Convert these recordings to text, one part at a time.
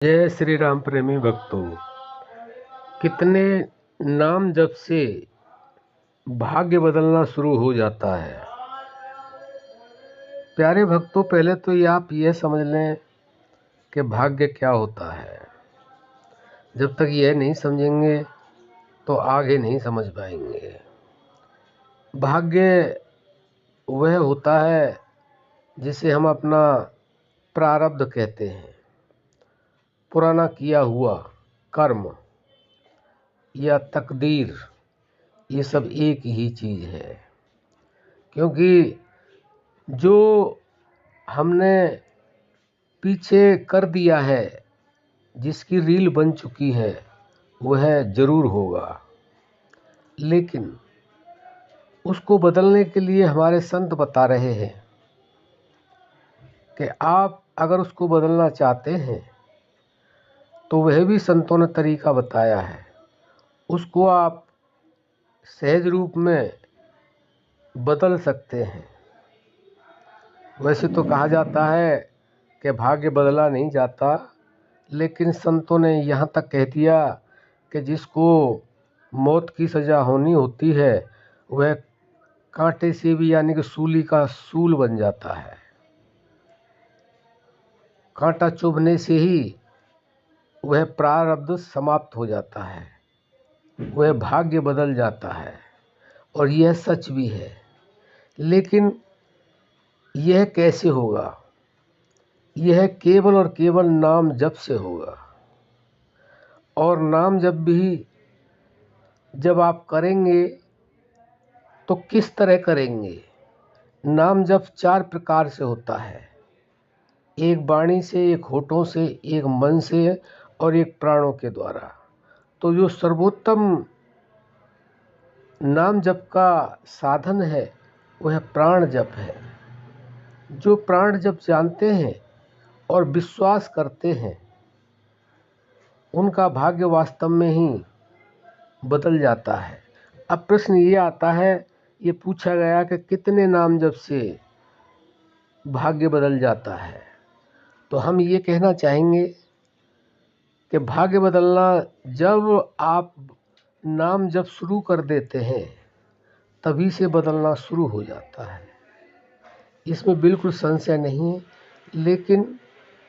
जय श्री राम प्रेमी भक्तों। कितने नाम जप से भाग्य बदलना शुरू हो जाता है। प्यारे भक्तों, पहले तो आप यह समझ लें कि भाग्य क्या होता है। जब तक यह नहीं समझेंगे तो आगे नहीं समझ पाएंगे। भाग्य वह होता है जिसे हम अपना प्रारब्ध कहते हैं। पुराना किया हुआ कर्म या तकदीर, ये सब एक ही चीज़ है। क्योंकि जो हमने पीछे कर दिया है, जिसकी रील बन चुकी है, वह ज़रूर होगा। लेकिन उसको बदलने के लिए हमारे संत बता रहे हैं कि आप अगर उसको बदलना चाहते हैं तो वह भी संतों ने तरीका बताया है। उसको आप सहज रूप में बदल सकते हैं। वैसे तो कहा जाता है कि भाग्य बदला नहीं जाता, लेकिन संतों ने यहाँ तक कह दिया कि जिसको मौत की सज़ा होनी होती है वह कांटे से भी, यानी कि सूली का सूल बन जाता है। कांटा चुभने से ही वह प्रारब्ध समाप्त हो जाता है, वह भाग्य बदल जाता है। और यह सच भी है। लेकिन यह कैसे होगा? यह केवल और केवल नाम जप से होगा। और नाम जप भी जब आप करेंगे तो किस तरह करेंगे? नाम जप 4 प्रकार से होता है। एक वाणी से, एक होठों से, एक मन से और एक प्राणों के द्वारा। तो जो सर्वोत्तम नाम जप का साधन है वह प्राण जप है। जो प्राण जप जानते हैं और विश्वास करते हैं, उनका भाग्य वास्तव में ही बदल जाता है। अब प्रश्न ये आता है, ये पूछा गया कि कितने नाम जप से भाग्य बदल जाता है। तो हम ये कहना चाहेंगे कि भाग्य बदलना जब आप नाम जप शुरू कर देते हैं तभी से बदलना शुरू हो जाता है। इसमें बिल्कुल संशय नहीं है। लेकिन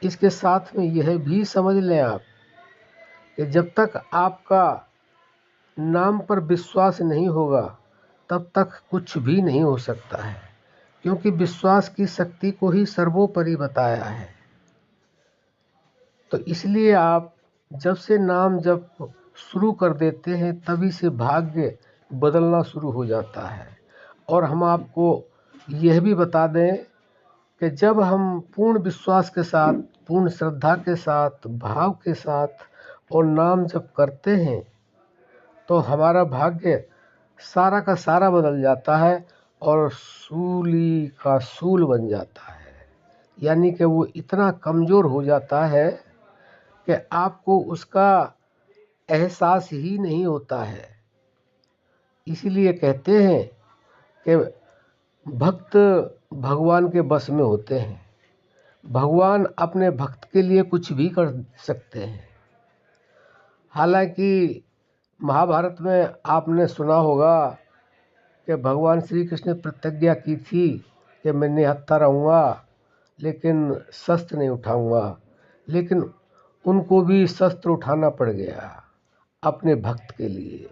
इसके साथ में यह भी समझ लें आप कि जब तक आपका नाम पर विश्वास नहीं होगा तब तक कुछ भी नहीं हो सकता है। क्योंकि विश्वास की शक्ति को ही सर्वोपरि बताया है। तो इसलिए आप जब से नाम जब शुरू कर देते हैं तभी से भाग्य बदलना शुरू हो जाता है। और हम आपको यह भी बता दें कि जब हम पूर्ण विश्वास के साथ, पूर्ण श्रद्धा के साथ, भाव के साथ और नाम जप करते हैं तो हमारा भाग्य सारा का सारा बदल जाता है और सूली का सूल बन जाता है। यानी कि वो इतना कमज़ोर हो जाता है कि आपको उसका एहसास ही नहीं होता है। इसीलिए कहते हैं कि भक्त भगवान के बस में होते हैं। भगवान अपने भक्त के लिए कुछ भी कर सकते हैं। हालांकि महाभारत में आपने सुना होगा कि भगवान श्री कृष्ण ने प्रतिज्ञा की थी कि मैं निहत्था रहूँगा लेकिन शस्त्र नहीं उठाऊँगा। लेकिन उनको भी शस्त्र उठाना पड़ गया अपने भक्त के लिए।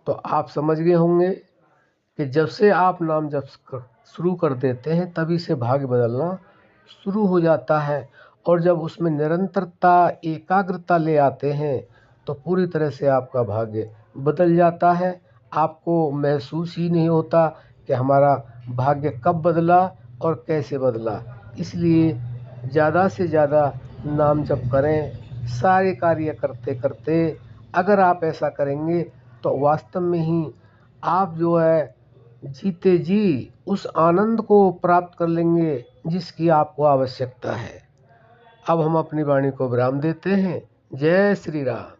तो आप समझ गए होंगे कि जब से आप नाम जप शुरू कर देते हैं तभी से भाग्य बदलना शुरू हो जाता है। और जब उसमें निरंतरता, एकाग्रता ले आते हैं तो पूरी तरह से आपका भाग्य बदल जाता है। आपको महसूस ही नहीं होता कि हमारा भाग्य कब बदला और कैसे बदला। इसलिए ज़्यादा से ज़्यादा नाम जप करें। सारे कार्य करते करते अगर आप ऐसा करेंगे तो वास्तव में ही आप जो है जीते जी उस आनंद को प्राप्त कर लेंगे जिसकी आपको आवश्यकता है। अब हम अपनी वाणी को विराम देते हैं। जय श्री राम।